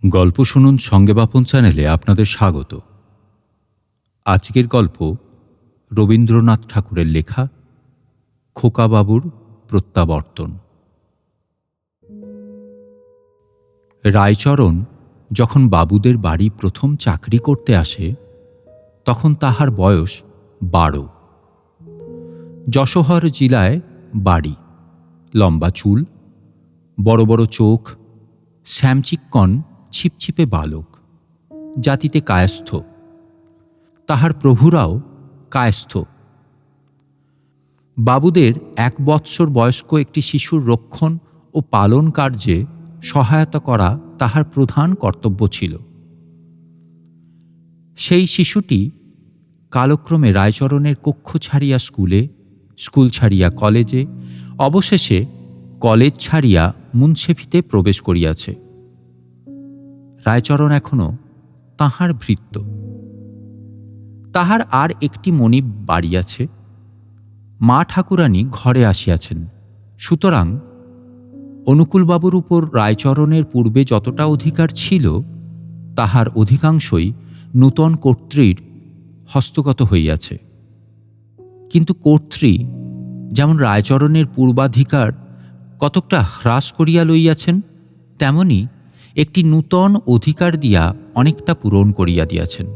গল্প শুনুন সঙ্গে বাপন চ্যানেলে আপনাদের স্বাগত। আজকের গল্প রবীন্দ্রনাথ ঠাকুরের লেখা খোকাবাবুর প্রত্যাবর্তন। রায়চরণ যখন বাবুদের বাড়ি প্রথম চাকরি করতে আসে তখন তাহার বয়স 12। যশোহর জেলায় বাড়ি, লম্বা চুল, বড় বড় চোখ, শ্যামচিক্কণ ছিপছিপে বালক, জাতিতে কায়স্থ। তাহার প্রভুরাও কায়স্থ। বাবুদের 1 বৎসর বয়স্ক একটি শিশুর রক্ষণ ও পালন কার্যে সহায়তা করা তাহার প্রধান কর্তব্য ছিল। সেই শিশুটি কালক্রমে রায়চরণের কক্ষ ছাড়িয়া স্কুলে, স্কুল ছাড়িয়া কলেজে, অবশেষে কলেজ ছাড়িয়া মুন্সেফিতে প্রবেশ করিয়াছে। রায়চরণ এখনো তাহার ভৃত্য। তাহার আর একটি মনিব বাড়িয়াছে, মা ঠাকুরানী ঘরে আসিয়াছেন। সুতরাং অনুকূলবাবুর উপর রায়চরণের পূর্বে যতটা অধিকার ছিল তাহার অধিকাংশই নূতন কর্ত্রীর হস্তগত হইয়াছে। কিন্তু কর্ত্রী যেমন রায়চরণের পূর্বাধিকার কতকটা হ্রাস করিয়া লইয়াছেন, তেমনি একটি নূতন অধিকার দিয়া অনেকটা পূরণ করিয়া দিয়াছেন।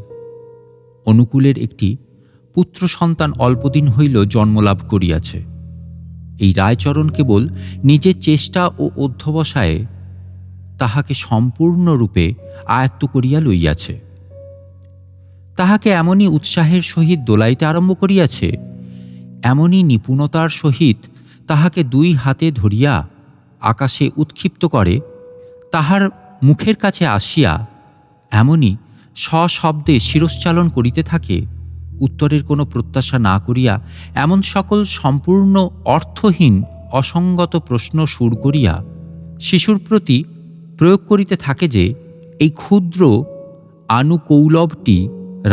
অনুকূলের একটি পুত্র সন্তান অল্পদিন হইল জন্মলাভ করিয়াছে। এই রায়চরণ কেবল নিজের চেষ্টা ও অধ্যবসায়ে তাহাকে সম্পূর্ণরূপে আয়ত্ত করিয়া লইয়াছে। তাহাকে এমনই উৎসাহের সহিত দোলাইতে আরম্ভ করিয়াছে, এমনই নিপুণতার সহিত তাহাকে 2 হাতে ধরিয়া আকাশে উৎক্ষিপ্ত করে, তাহার মুখের কাছে আসিয়া এমনই সশব্দে শিরশ্চালন করিতে থাকে, উত্তরের কোনো প্রত্যাশা না করিয়া এমন সকল সম্পূর্ণ অর্থহীন অসঙ্গত প্রশ্ন সুর করিয়া শিশুর প্রতি প্রয়োগ করিতে থাকে যে এই ক্ষুদ্র আনুকৌলবটি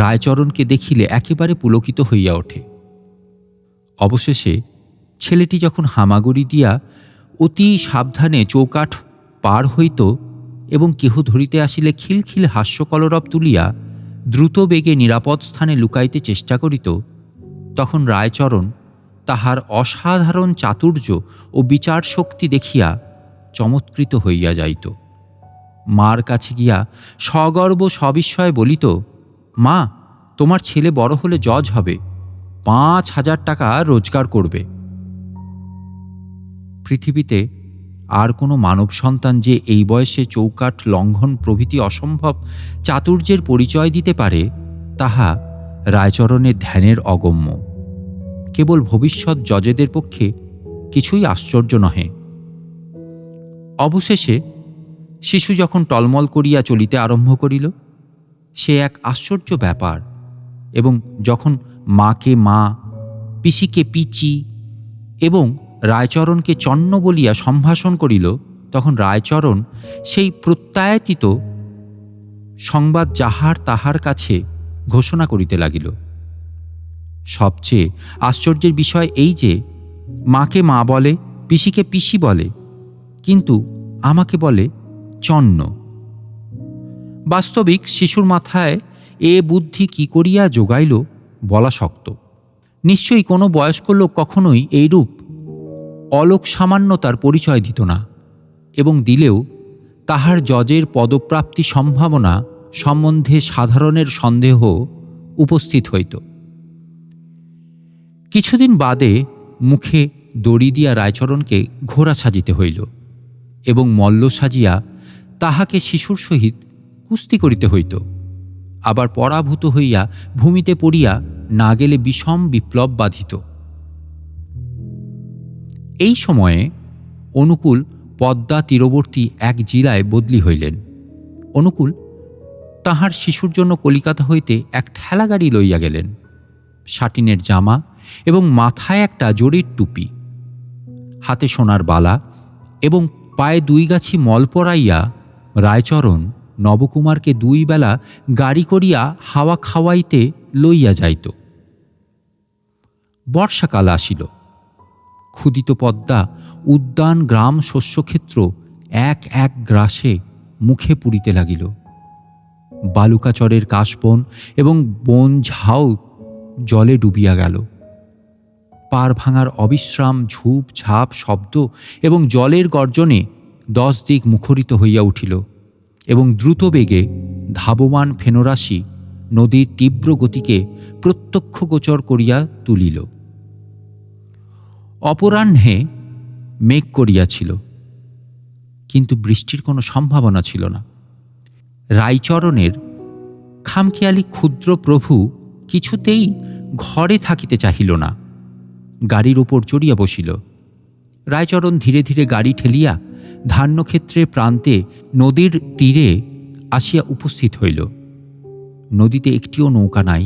রায়চরণকে দেখিলে একেবারে পুলকিত হইয়া ওঠে। অবশেষে ছেলেটি যখন হামাগুড়ি দিয়া অতি সাবধানে চৌকাঠ পার হইত এবং কেহ ধরিতে আসিলে খিলখিল হাস্যকলরব তুলিয়া দ্রুত বেগে নিরাপদ স্থানে লুকাইতে চেষ্টা করিত, তখন রায়চরণ তাহার অসাধারণ চাতুর্য ও বিচার শক্তি দেখিয়া চমৎকৃত হইয়া যাইত। মার কাছে গিয়া সগর্ব সবিস্ময়ে বলিত, মা, তোমার ছেলে বড় হলে জজ হবে, 5,000 টাকা রোজগার করবে। পৃথিবীতে আর কোনো মানব সন্তান যে এই বয়সে চৌকাঠ লঙ্ঘন প্রভৃতি অসম্ভব চাতুর্যের পরিচয় দিতে পারে তাহা রায়চরণের ধ্যানের অগম্য। কেবল ভবিষ্যৎ জজেদের পক্ষে কিছুই আশ্চর্য নহে। অবশেষে শিশু যখন টলমল করিয়া চলিতে আরম্ভ করিল, সে এক আশ্চর্য ব্যাপার, এবং যখন মাকে মা, পিসিকে পিচি এবং রায়চরণকে চন্ন বলিয়া সম্ভাষণ করিল, তখন রায়চরণ সেই প্রত্যায়িত সংবাদ যাহার তাহার কাছে ঘোষণা করিতে লাগিল। সবচেয়ে আশ্চর্যের বিষয় এই যে মাকে মা বলে, পিসিকে পিসি বলে, কিন্তু আমাকে বলে চন্ন। বাস্তবিক শিশুর মাথায় এ বুদ্ধি কি করিয়া জোগাইল বলা শক্ত। নিশ্চয়ই কোনো বয়স্ক লোক কখনোই এইরূপ অলোক সামান্যতার পরিচয় দিত না, এবং দিলেও তাহার জজের পদপ্রাপ্তি সম্ভাবনা সম্বন্ধে সাধারণের সন্দেহ উপস্থিত হইত। কিছুদিন বাদে মুখে দড়ি দিয়া রায়চরণকে ঘোড়া সাজিতে হইল, এবং মল্ল সাজিয়া তাহাকে শিশুর সহিত কুস্তি করিতে হইত। আবার পরাভূত হইয়া ভূমিতে পড়িয়া না গেলে বিষম বিপ্লব বাধিত। এই সময়ে অনুকূল পদ্মা তীরবর্তী এক জেলায় বদলি হইলেন। অনুকূল তাহার শিশুর জন্য কলিকাতা হইতে এক ঠেলাগাড়ি লইয়া গেলেন। সাটিনের জামা এবং মাথায় একটা জরির টুপি, হাতে সোনার বালা এবং পায়ে 2 গাছি মল পরাইয়া রায়চরণ নবকুমারকে 2 বেলা গাড়ি করিয়া হাওয়া খাওয়াইতে লইয়া যাইত। বর্ষাকাল আসিল। ক্ষুদিত পদ্মা, উদ্যান, গ্রাম, শস্যক্ষেত্র এক এক গ্রাসে মুখে পুরিতে লাগিল। বালুকাচরের কাশবন এবং বন ঝাউ জলে ডুবিয়া গেল। পার ভাঙার অবিশ্রাম ঝুপ ঝাপ শব্দ এবং জলের গর্জনে 10 দিক মুখরিত হইয়া উঠিল এবং দ্রুত বেগে ধাবমান ফেনরাশি নদীর তীব্র গতিকে প্রত্যক্ষগোচর করিয়া তুলিল। অপরাহ্নে মেঘ করিয়াছিল, কিন্তু বৃষ্টির কোনো সম্ভাবনা ছিল না। রায়চরণের খামখেয়ালি ক্ষুদ্র প্রভু কিছুতেই ঘরে থাকিতে চাহিল না, গাড়ির উপর চড়িয়া বসিল। রায়চরণ ধীরে ধীরে গাড়ি ঠেলিয়া ধান্যক্ষেত্রের প্রান্তে নদীর তীরে আসিয়া উপস্থিত হইল। নদীতে একটিও নৌকা নাই,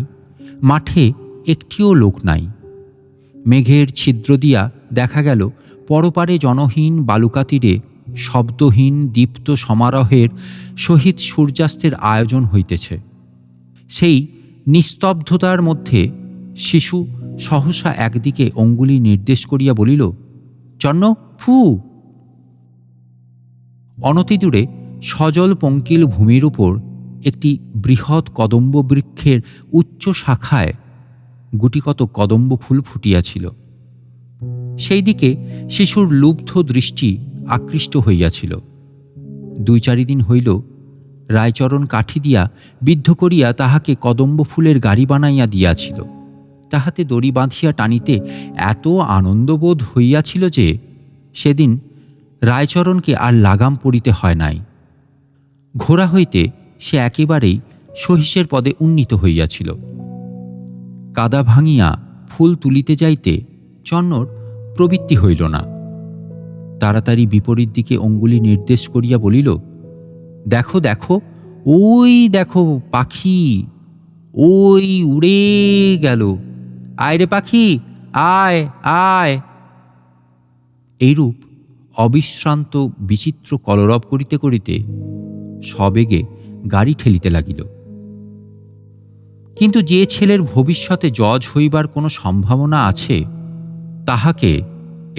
মাঠে একটিও লোক নাই। মেঘের ছিদ্র দিয়া দেখা গেল পরপারে জনহীন বালুকা তীরে শব্দহীন দীপ্ত সমারোহের সহিত সূর্যাস্তের আয়োজন হইতেছে। সেই নিস্তব্ধতার মধ্যে শিশু সহসা একদিকে অঙ্গুলি নির্দেশ করিয়া বলিল, চন্ন ফু। অনতিদূরে সজল পঙ্কিল ভূমির উপর একটি বৃহৎ কদম্ব বৃক্ষের উচ্চ শাখায় গুটিকত কদম্ব ফুল ফুটিয়াছিল। সেই দিকে শিশুর লুব্ধ দৃষ্টি আকৃষ্ট হইয়াছিল। 2-4 দিন হইল রায়চরণ কাঠি দিয়া বিদ্ধ করিয়া তাহাকে কদম্ব ফুলের গাড়ি বানাইয়া দিয়াছিল। তাহাতে দড়ি বাঁধিয়া টানিতে এত আনন্দবোধ হইয়াছিল যে সেদিন রায়চরণকে আর লাগাম পড়িতে হয় নাই। ঘোড়া হইতে সে একেবারেই সহিসের পদে উন্নীত হইয়াছিল। কাদা ভাঙিয়া ফুল তুলিতে যাইতে চন্নর প্রবৃত্তি হইল না। তাড়াতাড়ি বিপরীত দিকে অঙ্গুলি নির্দেশ করিয়া বলিল, দেখো দেখো, ওই দেখো পাখি, ওই উড়ে গেল, আয় রে পাখি, আয় আয়। এইরূপ অবিশ্রান্ত বিচিত্র কলরব করিতে করিতে সবেগে গাড়ি ঠেলিতে লাগিল। কিন্তু যে ছেলের ভবিষ্যতে জজ হইবার কোনো সম্ভাবনা আছে, তাহাকে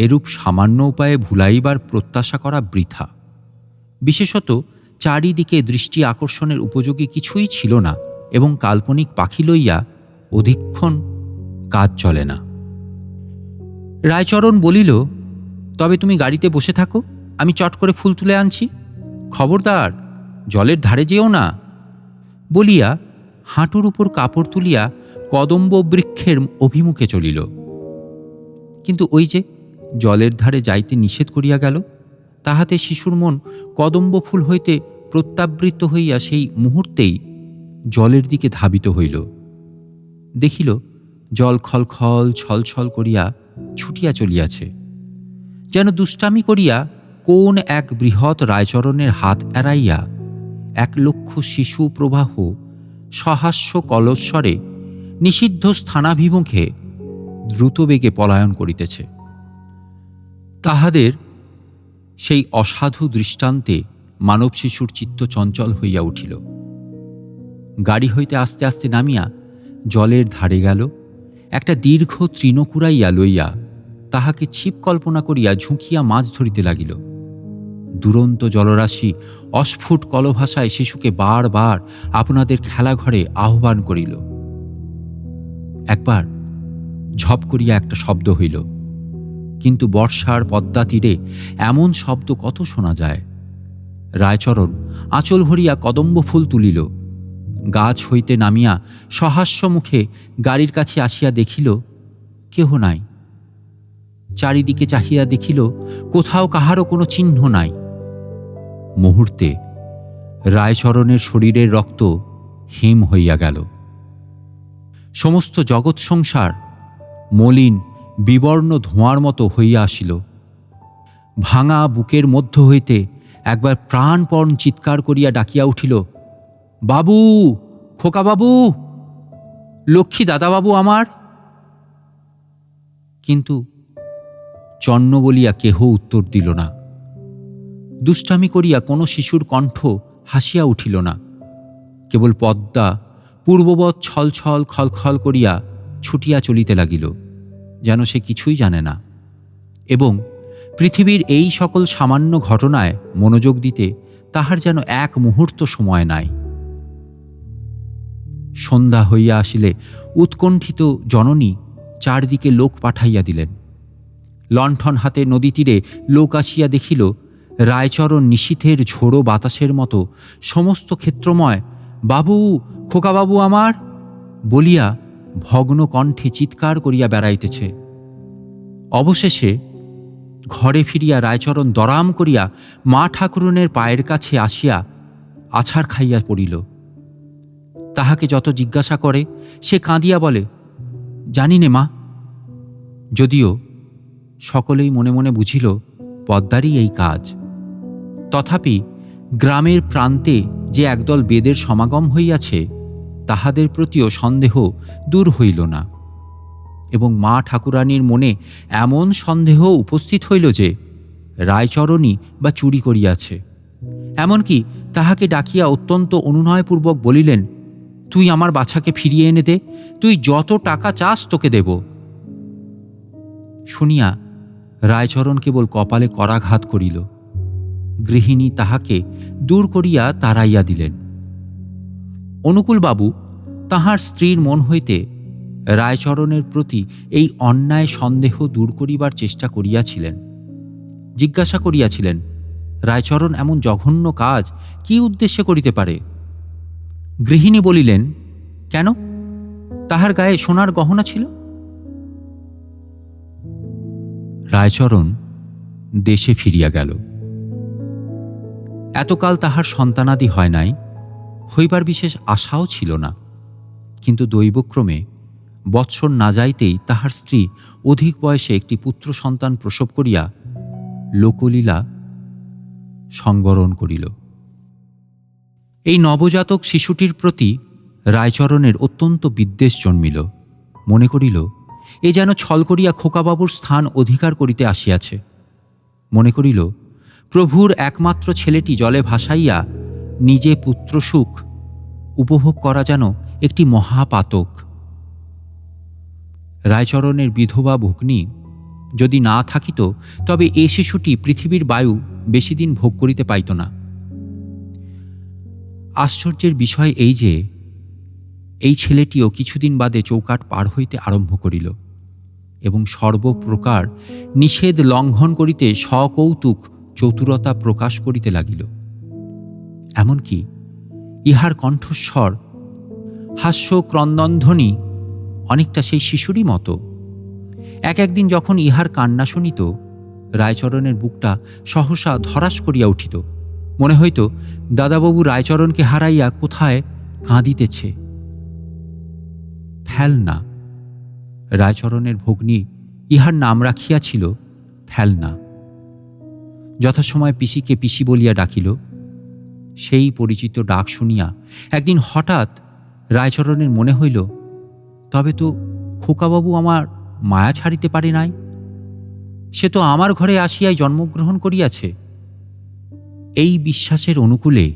এরূপ সামান্য উপায়ে ভুলাইবার প্রত্যাশা করা বৃথা। বিশেষত চারিদিকে দৃষ্টি আকর্ষণের উপযোগী কিছুই ছিল না এবং কাল্পনিক পাখি লইয়া অধিকক্ষণ কাজ চলে না। রায়চরণ বলিল, তবে তুমি গাড়িতে বসে থাকো, আমি চট করে ফুল তুলে আনছি। খবরদার জলের ধারে যেও না। বলিয়া হাঁটুর উপর কাপড় তুলিয়া কদম্ব বৃক্ষের অভিমুখে চলিল। কিন্তু ওই যে জলের ধারে যাইতে নিষেধ করিয়া গেল, তাহাতে শিশুর মন কদম্ব ফুল হইতে প্রত্যাবৃত্ত হইয়া সেই মুহূর্তেই জলের দিকে ধাবিত হইল। দেখিল জল খলখল ছলছল করিয়া ছুটিয়া চলিয়াছে, যেন দুষ্টামি করিয়া কোন এক বৃহৎ রায়চরণের হাত এড়াইয়া 1,00,000 শিশু প্রবাহ সহাস্য কলস্বরে নিষিদ্ধ স্থানাভিমুখে দ্রুতবেগে পলায়ন করিতেছে। তাহাদের সেই অসাধু দৃষ্টান্তে মানব শিশুর চিত্ত চঞ্চল হইয়া উঠিল। গাড়ি হইতে আস্তে আস্তে নামিয়া জলের ধারে গেল, একটা দীর্ঘ তৃণ কুড়াইয়া লইয়া তাহাকে ছিপ কল্পনা করিয়া ঝুঁকিয়া মাছ ধরিতে লাগিল। দুরন্ত জলরাশি অস্ফুট কলভাষায় শিশুকে বারবার আপনাদের খেলাঘরে আহ্বান করিল। একবার ঝপ করিয়া একটা শব্দ হইল, কিন্তু বর্ষার পদ্মা তীরে এমন শব্দ কত শোনা যায়। রায়চরণ আঁচল ভরিয়া কদম্ব ফুল তুলিল, গাছ হইতে নামিয়া সহাস্য মুখে গাড়ির কাছে আসিয়া দেখিল কেহ নাই। চারিদিকে চাহিয়া দেখিল কোথাও কাহারও কোনো চিহ্ন নাই। মুহূর্তে রায়চরণের শরীরের রক্ত হিম হইয়া গেল। সমস্ত জগৎ সংসার মলিন বিবর্ণ ধোঁয়ার মতো হইয়া আসিল। ভাঙা বুকের মধ্য হইতে একবার প্রাণপণ চিৎকার করিয়া ডাকিয়া উঠিল, বাবু, খোকাবাবু, লক্ষ্মী দাদাবাবু আমার। কিন্তু চন্ন বলিয়া কেহ উত্তর দিল না। দুষ্টামি করিয়া কোনো শিশুর কণ্ঠ হাসিয়া উঠিল না। কেবল পদ্মা পূর্ববৎ ছলছল খলখল করিয়া ছুটিয়া চলিতে লাগিল, যেন সে কিছুই জানে না এবং পৃথিবীর এই সকল সামান্য ঘটনায় মনোযোগ দিতে তাহার যেন এক মুহূর্ত সময় নাই। সন্ধ্যা হইয়া আসিলে উৎকণ্ঠিত জননী চারদিকে লোক পাঠাইয়া দিলেন। লণ্ঠন হাতে নদী তীরে লোক আসিয়া দেখিল রায়চরণ নিশীথের ঝোড়ো বাতাসের মতো সমস্ত ক্ষেত্রময় বাবু, খোকাবাবু আমার বলিয়া ভগ্ন কণ্ঠে চিৎকার করিয়া বেড়াইতেছে। অবশেষে ঘরে ফিরিয়া রায়চরণ দরাম করিয়া মা ঠাকুরনের পায়ের কাছে আসিয়া আছাড় খাইয়া পড়িল। তাহাকে যত জিজ্ঞাসা করে সে কাঁদিয়া বলে, জানি নে মা। যদিও সকলেই মনে মনে বুঝিল পদ্মারই এই কাজ। তথাপি গ্রামের প্রান্তে যে একদল বেদের সমাগম হইয়াছে তাহাদের প্রতিও সন্দেহ দূর হইল না, এবং মা ঠাকুরানীর মনে এমন সন্দেহ উপস্থিত হইল যে রায়চরণই বা চুরি করিয়াছে। এমনকি তাহাকে ডাকিয়া অত্যন্ত অনুনয়পূর্বক বলিলেন, তুই আমার বাছাকে ফিরিয়ে এনে দে, তুই যত টাকা চাস তোকে দেব। শুনিয়া রায়চরণ কেবল কপালে করাঘাত করিল। গৃহিণী তাহাকে দূর করিয়া তাড়াইয়া দিলেন। অনুকূলবাবু তাহার স্ত্রীর মন হইতে রায়চরণের প্রতি এই অন্যায় সন্দেহ দূর করিবার চেষ্টা করিয়াছিলেন। জিজ্ঞাসা করিয়াছিলেন, রায়চরণ এমন জঘন্য কাজ কি উদ্দেশ্যে করিতে পারে? গৃহিণী বলিলেন, কেন, তাহার গায়ে সোনার গহনা ছিল? রায়চরণ দেশে ফিরিয়া গেল। এতকাল তাহার সন্তানাদি হয় নাই, হইবার বিশেষ আশাও ছিল না। কিন্তু দৈবক্রমে বৎসর না যাইতেই তাহার স্ত্রী অধিক বয়সে একটি পুত্র সন্তান প্রসব করিয়া লোকলীলা সংবরণ করিল। এই নবজাতক শিশুটির প্রতি রায়চরণের অত্যন্ত বিদ্বেষ জন্মিল। মনে করিল এ যেন ছল করিয়া খোকাবাবুর স্থান অধিকার করিতে আসিয়াছে। মনে করিল প্রভুর একমাত্র ছেলেটি জলে ভাসাইয়া নিজে পুত্রসুখ উপভোগ করা যেন একটি মহাপাতক। রায়চরণের বিধবা ভগ্নী যদি না থাকিত তবে এ শিশুটি পৃথিবীর বায়ু বেশি দিন ভোগ করিতে পাইত না। আশ্চর্যের বিষয় এই যে এই ছেলেটিও কিছুদিন বাদে চৌকাঠ পার হইতে আরম্ভ করিল এবং সর্বপ্রকার নিষেধ লঙ্ঘন করিতে সকৌতুক চতুরতা প্রকাশ করিতে লাগিল। এমনকি ইহার কণ্ঠস্বর হাস্য ক্রন্দনধ্বনি অনেকটা সেই শিশুরই মতো। একদিন যখন ইহার কান্না শুনিত, রায়চরণের বুকটা সহসা ধরাস করিয়া উঠিত। মনে হইত দাদাবাবু রায়চরণকে হারাইয়া কোথায় কাঁদিতেছে। ফেলনা, রায়চরণের ভগ্নী ইহার নাম রাখিয়াছিল ফেলনা। যথাসময় পিসিকে পিসি বলিয়া ডাকিল। সেই পরিচিত ডাক শুনিয়া একদিন হঠাৎ রায়চরণের মনে হইল, তবে তো খোকাবাবু আমার মায়া ছাড়িতে পারে নাই, সে তো আমার ঘরে আসিয়াই জন্মগ্রহণ করিয়াছে। এই বিশ্বাসের অনুকূলে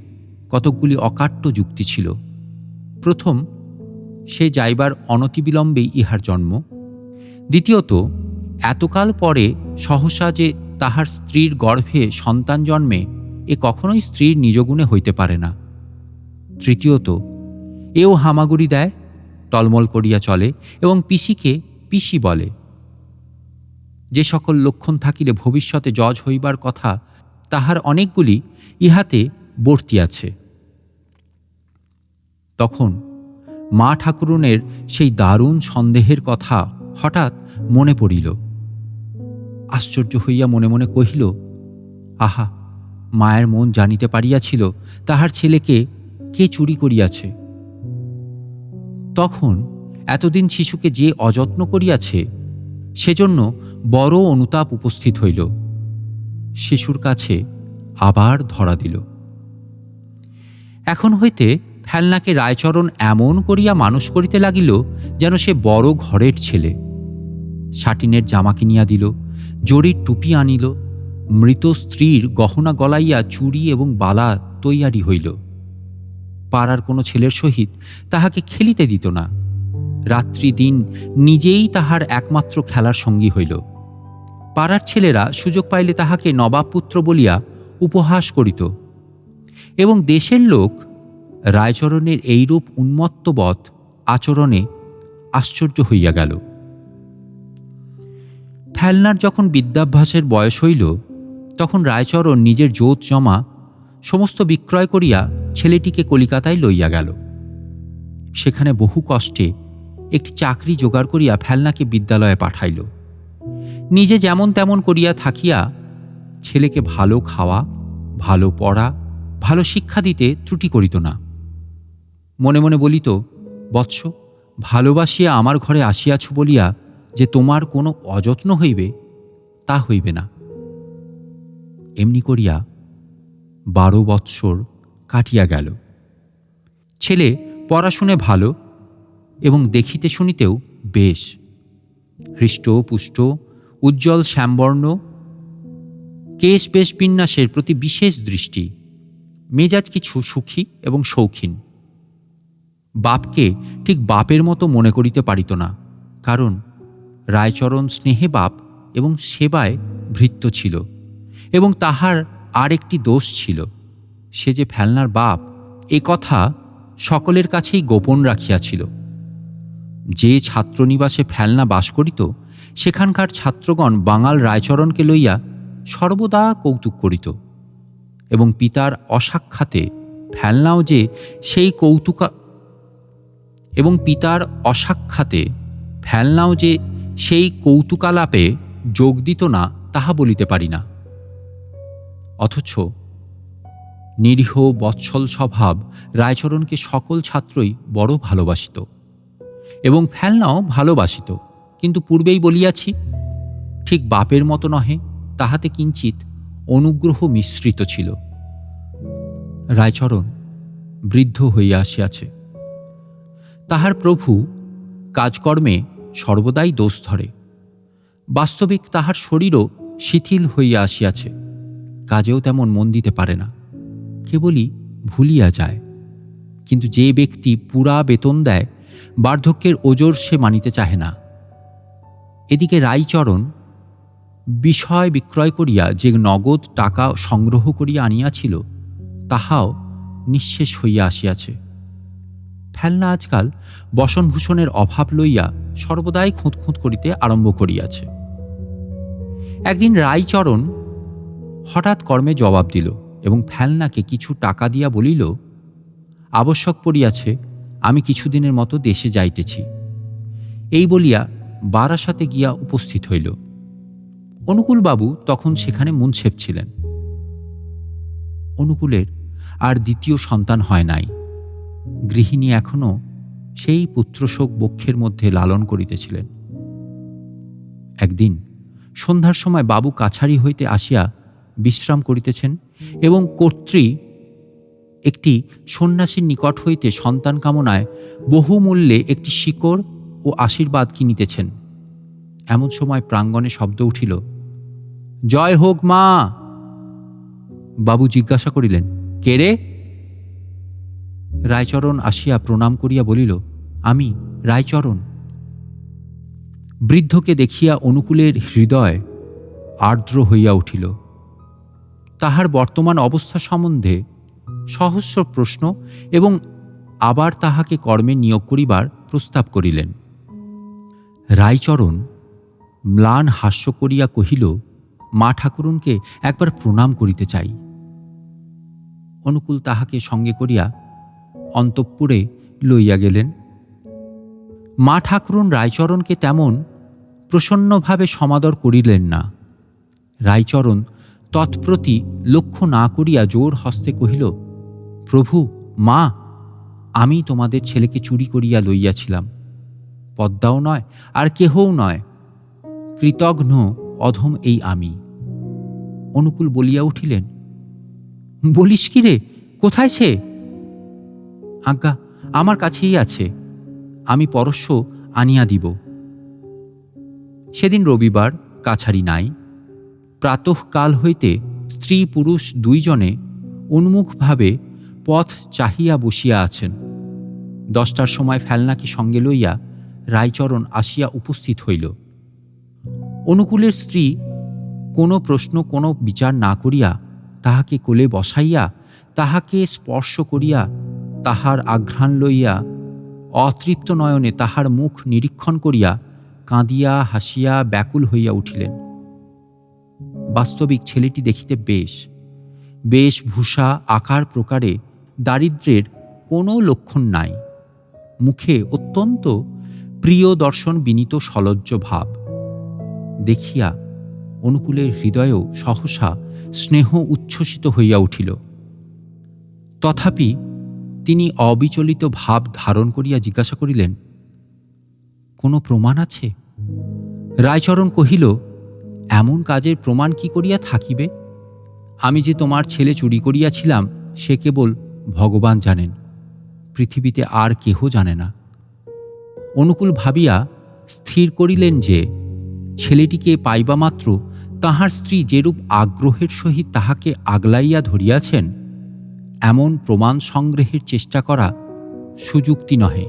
কতকগুলি অকাট্য যুক্তি ছিল। প্রথম, সে যাইবার অনতিবিলম্বেই ইহার জন্ম। দ্বিতীয়ত, এতকাল পরে সহসা যে তাহার স্ত্রীর গর্ভে সন্তান জন্মে এ কখনোই স্ত্রীর নিজগুণে হইতে পারে না। তৃতীয়ত, এও হামাগুড়ি দেয়, টলমল করিয়া চলে এবং পিসিকে পিসি বলে। যে সকল লক্ষণ থাকিলে ভবিষ্যতে জজ হইবার কথা তাহার অনেকগুলি ইহাতে বর্তিয়াছে। তখন মা ঠাকুরনের সেই দারুণ সন্দেহের কথা হঠাৎ মনে পড়িল। আশ্চর্য হইয়া মনে মনে কহিল, আহা, মায়ের মন জানিতে পারিয়াছিল তাহার ছেলেকে কে চুরি করিয়াছে। তখন এতদিন শিশুকে যে অযত্ন করিয়াছে সেজন্য বড় অনুতাপ উপস্থিত হইল। শিশুর কাছে আবার ধরা দিল। এখন হইতে ফেলনাকে রায়চরণ এমন করিয়া মানুষ করিতে লাগিল যেন সে বড় ঘরের ছেলে। সাটিনের জামা কিনিয়া দিল, জরির টুপি আনিল, মৃত স্ত্রীর গহনা গলাইয়া চুড়ি এবং বালা তৈয়ারি হইল। পাড়ার কোনো ছেলের সহিত তাহাকে খেলিতে দিত না। রাত্রি দিন নিজেই তাহার একমাত্র খেলার সঙ্গী হইল। পাড়ার ছেলেরা সুযোগ পাইলে তাহাকে নবাবপুত্র বলিয়া উপহাস করিত। এবং দেশের লোক রায়চরণের এইরূপ উন্মত্তবৎ আচরণে আশ্চর্য হইয়া গেল। ফেলনার যখন বিদ্যাভ্যাসের বয়স হইল, তখন রায়চরণ নিজের জোত জমা সমস্ত বিক্রয় করিয়া ছেলেটিকে কলিকাতায় লইয়া গেল। সেখানে বহু কষ্টে একটি চাকরি জোগাড় করিয়া ফেলনাকে বিদ্যালয়ে পাঠাইল। নিজে যেমন তেমন করিয়া থাকিয়া ছেলেকে ভালো খাওয়া, ভালো পড়া, ভালো শিক্ষা দিতে ত্রুটি করিত না। মনে মনে বলিত, বৎস, ভালোবাসিয়া আমার ঘরে আসিয়াছ বলিয়া যে তোমার কোনো অযত্ন হইবে, তা হইবে না। এমনি করিয়া 12 বৎসর কাটিয়া গেল। ছেলে পড়াশুনে ভালো এবং দেখিতে শুনিতেও বেশ, হৃষ্ট পুষ্ট, উজ্জ্বল শ্যামবর্ণ, কেশ বেশ বিন্যাসের প্রতি বিশেষ দৃষ্টি, মেজাজ কিছু সুখী এবং শৌখিন। বাপকে ঠিক বাপের মতো মনে করিতে পারিত না, কারণ রায়চরণ স্নেহে বাপ এবং সেবায় ভৃত্য ছিল। এবং তাহার আর একটি দোষ ছিল, সে যে ফেলনার বাপ এ কথা সকলের কাছেই গোপন রাখিয়াছিল। যে ছাত্রনিবাসে ফেলনা বাস করিত, সেখানকার ছাত্রগণ বাঙাল রায়চরণকে লইয়া সর্বদা কৌতুক করিত এবং পিতার অসাক্ষাতে ফেলনাও যে সেই কৌতুকালাপে যোগ দিত না, তাহা বলিতে পারি না। অথচ নিরীহ বৎসল স্বভাব রায়চরণকে সকল ছাত্রই বড় ভালোবাসিত এবং ফেলনাও ভালোবাসিত। কিন্তু পূর্বেই বলিয়াছি, ঠিক বাপের মতো নহে, তাহাতে কিঞ্চিত অনুগ্রহ মিশ্রিত ছিল। রায়চরণ বৃদ্ধ হইয়া আসিয়াছে। তাহার প্রভু কাজকর্মে সর্বদাই দোষ ধরে। বাস্তবিক তাহার শরীরও শিথিল হইয়া আসিয়াছে, কাজেও তেমন মন দিতে পারে না, কেবলই ভুলিয়া যায়। কিন্তু যে ব্যক্তি পুরা বেতন দেয়, বার্ধক্যের ওজর সে মানিতে চাহে না। এদিকে রায়চরণ বিষয় বিক্রয় করিয়া যে নগদ টাকা সংগ্রহ করিয়া আনিয়াছিল, তাহাও নিঃশেষ হইয়া আসিয়াছে। ফেলনা আজকাল বসনভূষণের অভাব লইয়া সর্বদাই খুঁতখুঁত করিতে আরম্ভ করিয়াছে। একদিন রায়চরণ হঠাৎ কর্মে জবাব দিল এবং ফেলনাকে কিছু টাকা দিয়া বলিল, আবশ্যক পড়িয়াছে, আমি কিছুদিনের মতো দেশে যাইতেছি। এই বলিয়া বারাসাতে গিয়া উপস্থিত হইল। অনুকূলবাবু তখন সেখানে মুনসেফ ছিলেন। অনুকূলের আর দ্বিতীয় সন্তান হয় নাই। গৃহিণী এখনও সেই পুত্রশোক বক্ষের মধ্যে লালন করিতেছিলেন। একদিন সন্ধ্যার সময় বাবু কাছারি হইতে আসিয়া বিশ্রাম করিতেছেন এবং কর্ত্রী একটি সন্ন্যাসীর নিকট হইতে সন্তান কামনায় বহুমূল্যে একটি শিকড় ও আশীর্বাদ কিনিতেছেন। এমন সময় প্রাঙ্গণে শব্দ উঠিল, জয় হোক মা। বাবু জিজ্ঞাসা করিলেন, কে রে? রায়চরণ আসিয়া প্রণাম করিয়া বলিল, আমি রায়চরণ। বৃদ্ধকে দেখিয়া অনুকূলের হৃদয় আর্দ্র হইয়া উঠিল। তাহার বর্তমান অবস্থা সম্বন্ধে সহস্র প্রশ্ন এবং আবার তাহাকে কর্মে নিয়োগ করিবার প্রস্তাব করিলেন। রায়চরণ ম্লান হাস্য করিয়া কহিল, মা ঠাকুরুনকে একবার প্রণাম করিতে চাই। অনুকূল তাহাকে সঙ্গে করিয়া অন্তঃপুরে লইয়া গেলেন। মা ঠাকুরুন রায়চরণকে তেমন প্রসন্নভাবে সমাদর করিলেন না। রায়চরণ তৎপ্রতি লক্ষ্য না করিয়া জোর হস্তে কহিল, প্রভু, মা, আমি তোমাদের ছেলেকে চুরি করিয়া লইয়াছিলাম। পদ্মাও নয়, আর কেহও নয়, কৃতঘ্ন অধম এই আমি। অনুকূল বলিয়া উঠিলেন, বলিস কি রে, কোথায় সে? আজ্ঞা, আমার কাছেই আছে, আমি পরশ্য আনিয়া দিব। সেদিন রবিবার, কাছারি নাই। প্রাতঃকাল হইতে স্ত্রী পুরুষ দুইজনে উন্মুখভাবে পথ চাহিয়া বসিয়া আছেন। 10টার সময় ফেলনাকে সঙ্গে লইয়া রায়চরণ আসিয়া উপস্থিত হইল। অনুকূলের স্ত্রী কোনো প্রশ্ন কোনো বিচার না করিয়া তাহাকে কোলে বসাইয়া তাহাকে স্পর্শ করিয়া তাহার আঘ্রাণ লইয়া অতৃপ্ত নয়নে তাহার মুখ নিরীক্ষণ করিয়া কাঁদিয়া হাসিয়া ব্যাকুল হইয়া উঠিলেন। বাস্তবিক ছেলেটি দেখিতে বেশভূষা আকার প্রকারে দারিদ্র্যের কোনো লক্ষণ নাই। মুখে অত্যন্ত প্রিয় দর্শন বিনীত সলজ্জ ভাব দেখিয়া অনুকূলের হৃদয়েও সহসা স্নেহ উচ্ছ্বসিত হইয়া উঠিল। তথাপি তিনি অবিচলিত ভাব ধারণ করিয়া জিজ্ঞাসা করিলেন, কোনো প্রমাণ আছে? রায়চরণ কহিল, এমন কাজের প্রমাণ কি করিয়া থাকিবে? আমি যে তোমার ছেলে চুরি করিয়াছিলাম সে কেবল ভগবান জানেন, পৃথিবীতে আর কেহ জানে না। অনুকূল ভাবিয়া স্থির করিলেন যে ছেলেটিকে পাইবা মাত্র তাহার স্ত্রী যেরূপ আগ্রহের সহিত তাহাকে আগলাইয়া ধরিয়াছেন, এমন প্রমাণ সংগ্রহের চেষ্টা করা সুযুক্তি নহে।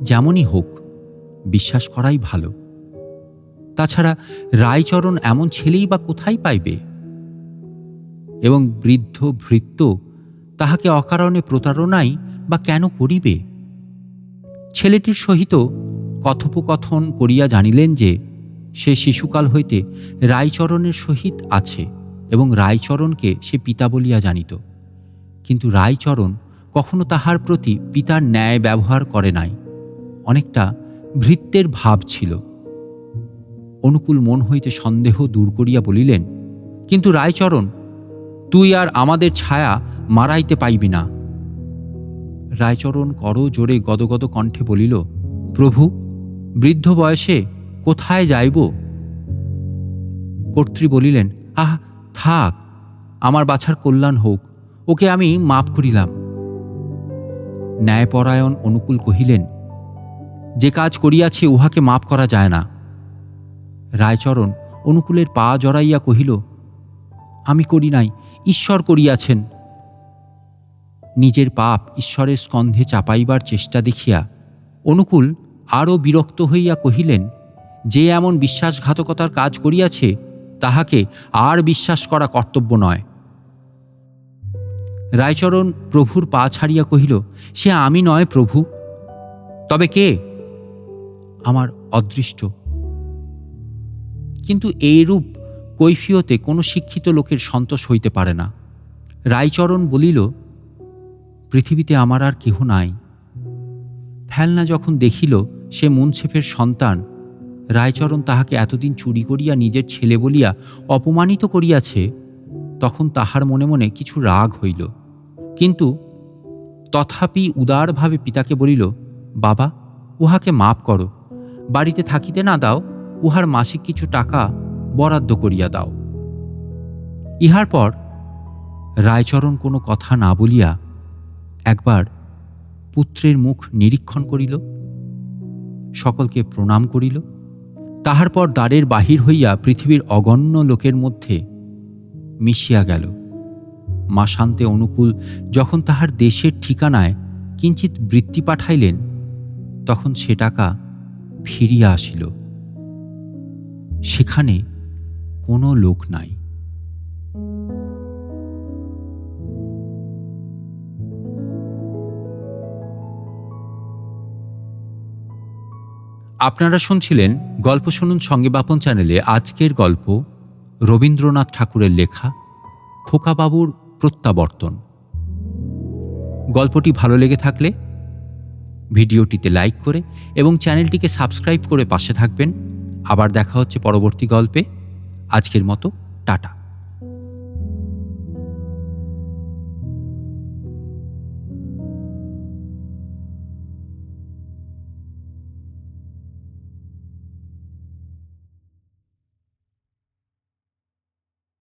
যেমনই হোক বিশ্বাস করাই ভালো। তাছাড়া রায়চরণ এমন ছেলেই বা কোথায় পাইবে? এবং বৃদ্ধ ভৃত্য তাহাকে অকারণে প্রতারণাই বা কেন করিবে? ছেলেটির সহিত কথোপকথন করিয়া জানিলেন যে সে শিশুকাল হইতে রায়চরণের সহিত আছে এবং রায়চরণকে সে পিতা বলিয়া জানিত, কিন্তু রায়চরণ কখনো তাহার প্রতি পিতার ন্যায় ব্যবহার করে নাই। অনেকটা ভৃত্যের ভাব ছিল। অনুকূল মন হইতে সন্দেহ দূর করিয়া বলিলেন, কিন্তু রায়চরণ, তুই আর আমাদের ছায়া মারাইতে পাইবি না। রায়চরণ করজোড়ে গদগদ কণ্ঠে বলিল, প্রভু, বৃদ্ধ বয়সে কোথায় যাইব? কর্ত্রী বলিলেন, আহ থাক, আমার বাছার কল্যাণ হোক, ওকে আমি মাপ করিলাম। ন্যায়পরায়ণ অনুকূল কহিলেন, যে কাজ করিয়াছে উহাকে মাপ করা যায় না। রায়চরণ অনুকূলের পা জড়াইয়া কহিল, আমি করি নাই, ঈশ্বর করিয়াছেন। নিজের পাপ ঈশ্বরের স্কন্ধে চাপাইবার চেষ্টা দেখিয়া অনুকূল আরও বিরক্ত হইয়া কহিলেন, যে এমন বিশ্বাসঘাতকতার কাজ করিয়াছে তাহাকে আর বিশ্বাস করা কর্তব্য নয়। রায়চরণ প্রভুর পা ছাড়িয়া কহিল, সে আমি নয় প্রভু। তবে কে? আমার অদৃষ্ট। কিন্তু এইরূপ কৈফিয়তে কোনো শিক্ষিত লোকের সন্তোষ হইতে পারে না। রায়চরণ বলিল, পৃথিবীতে আমার আর কেহ নাই। ফেলনা যখন দেখিল সে মুনসেফের সন্তান, রায়চরণ তাহাকে এতদিন চুরি করিয়া নিজের ছেলে বলিয়া অপমানিত করিয়াছে, তখন তাহার মনে মনে কিছু রাগ হইল। কিন্তু তথাপি উদারভাবে পিতাকে বলিল, বাবা, উহাকে মাপ করো, বাড়িতে থাকিতে না দাও, উহার মাসিক কিছু টাকা বরাদ্দ করিয়া দাও। ইহার পর রায়চরণ কোনো কথা না বলিয়া একবার পুত্রের মুখ নিরীক্ষণ করিল, সকলকে প্রণাম করিল। তাহার পর দ্বারের বাহির হইয়া পৃথিবীর অগণ্য লোকের মধ্যে মিশিয়া গেল। মাসান্তে অনুকূল যখন তাহার দেশের ঠিকানায় কিঞ্চিৎ বৃত্তি পাঠাইলেন, তখন সে টাকা ফিরিয়া আসিল। সেখানে কোনো লোক নাই। আপনারা শুনছিলেন গল্প শুনুন সঙ্গে বাপন চ্যানেলে আজকের গল্প রবীন্দ্রনাথ ঠাকুরের লেখা খোকাবাবুর প্রত্যাবর্তন। গল্পটি ভালো লেগে থাকলে ভিডিওটিতে লাইক করে এবং চ্যানেলটিকে সাবস্ক্রাইব করে পাশে থাকবেন। আবার দেখা হচ্ছে পরবর্তী গল্পে। আজকের মতো টাটা।